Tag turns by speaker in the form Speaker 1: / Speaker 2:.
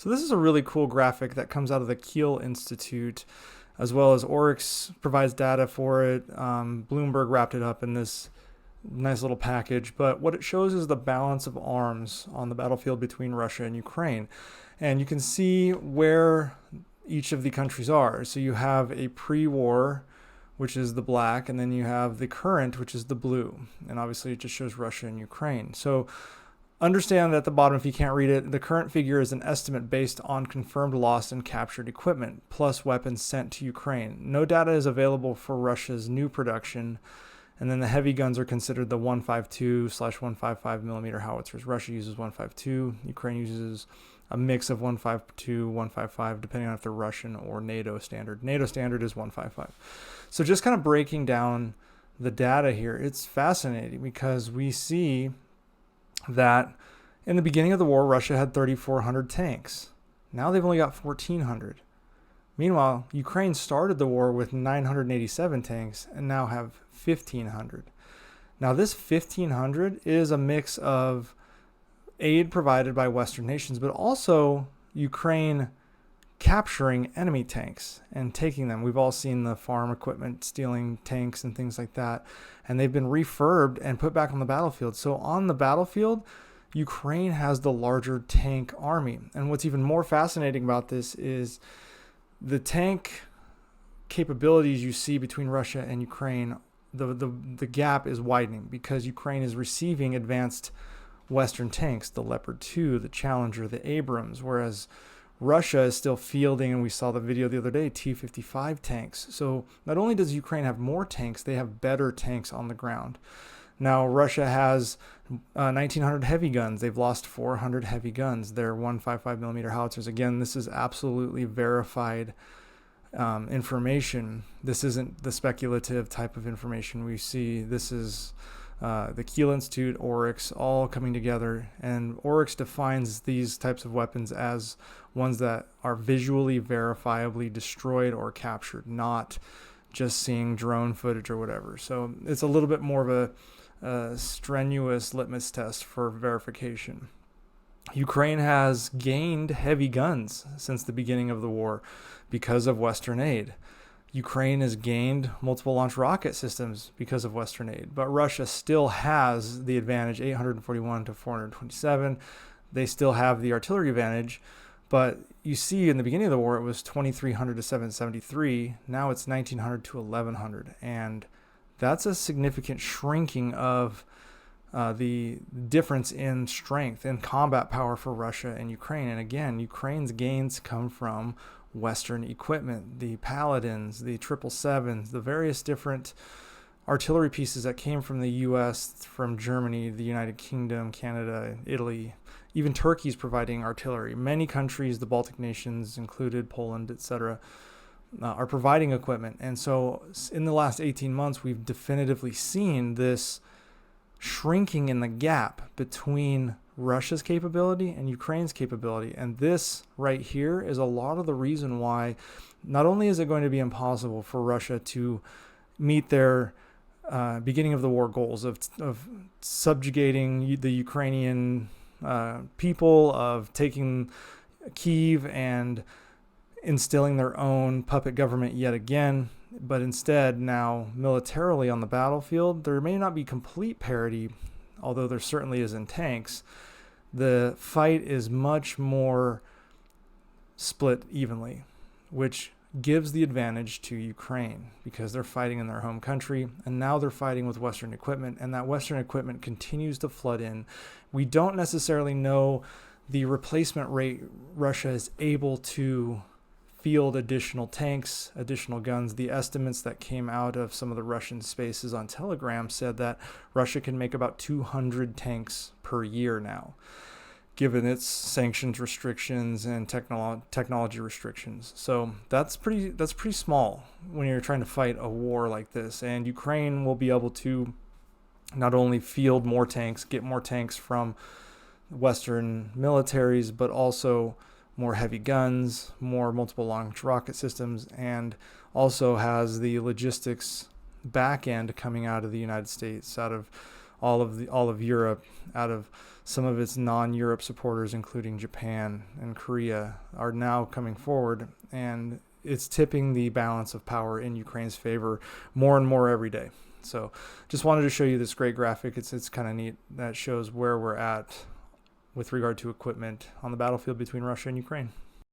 Speaker 1: So this is a really cool graphic that comes out of the Kiel Institute, as well as Oryx provides data for it. Bloomberg wrapped it up in this nice little package. But what it shows is the balance of arms on the battlefield between Russia and Ukraine. And you can see where each of the countries are. So you have a pre-war, which is the black, and then you have the current, which is the blue. And obviously it just shows Russia and Ukraine. So understand at the bottom, if you can't read it, the current figure is an estimate based on confirmed lost and captured equipment, plus weapons sent to Ukraine. No data is available for Russia's new production. And then the heavy guns are considered the 152/155 millimeter howitzers. Russia uses 152. Ukraine uses a mix of 152, 155, depending on if they're Russian or NATO standard. NATO standard is 155. So just kind of breaking down the data here, it's fascinating because we see that in the beginning of the war, Russia had 3,400 tanks. Now they've only got 1,400. Meanwhile, Ukraine started the war with 987 tanks and now have 1,500. Now this 1,500 is a mix of aid provided by Western nations, but also Ukraine capturing enemy tanks and taking them. We've all seen the farm equipment stealing tanks and things like that, and they've been refurbed and put back on the battlefield. So on the battlefield, Ukraine has the larger tank army. And what's even more fascinating about this is the tank capabilities you see between Russia and Ukraine. The gap is widening because Ukraine is receiving advanced Western tanks, the Leopard 2, the Challenger, the Abrams, whereas Russia is still fielding, and we saw the video the other day, T-55 tanks. So not only does Ukraine have more tanks, they have better tanks on the ground. Now, Russia has 1,900 heavy guns. They've lost 400 heavy guns. They're 155 millimeter howitzers. Again, this is absolutely verified information. This isn't the speculative type of information we see. This is the Kiel Institute, Oryx, all coming together. And Oryx defines these types of weapons as ones that are visually verifiably destroyed or captured, not just seeing drone footage or whatever. So it's a little bit more of a strenuous litmus test for verification. Ukraine has gained heavy guns since the beginning of the war because of Western aid. Ukraine has gained multiple launch rocket systems because of Western aid, but Russia still has the advantage, 841 to 427. They still have the artillery advantage, but you see in the beginning of the war, it was 2,300 to 773. Now it's 1,900 to 1,100, and that's a significant shrinking of the difference in strength and combat power for Russia and Ukraine. And again, Ukraine's gains come from Western equipment, the Paladins, the 777s, the various different artillery pieces that came from the U.S., from Germany, the United Kingdom, Canada, Italy. Even Turkey's providing artillery. Many countries, the Baltic nations included, Poland, etc., are providing equipment. And so in the last 18 months, we've definitively seen this shrinking in the gap between Russia's capability and Ukraine's capability. And this right here is a lot of the reason why not only is it going to be impossible for Russia to meet their beginning of the war goals of subjugating the Ukrainian people, of taking Kyiv and instilling their own puppet government yet again, but instead now militarily on the battlefield, there may not be complete parity, although there certainly is in tanks. The fight is much more split evenly, which gives the advantage to Ukraine because they're fighting in their home country, and now they're fighting with Western equipment, and that Western equipment continues to flood in. We don't necessarily know the replacement rate Russia is able to field additional tanks, additional guns. The estimates that came out of some of the Russian spaces on Telegram said that Russia can make about 200 tanks per year now, given its sanctions restrictions and technology restrictions. So that's pretty small when you're trying to fight a war like this. And Ukraine will be able to not only field more tanks, get more tanks from Western militaries, but also more heavy guns, more multiple launch rocket systems, and also has the logistics back end coming out of the United States, out of all of Europe out of some of its non-Europe supporters, including Japan and Korea, are now coming forward, and it's tipping the balance of power in Ukraine's favor more and more every day. So just wanted to show you this great graphic. It's kind of neat. That shows where we're at with regard to equipment on the battlefield between Russia and Ukraine.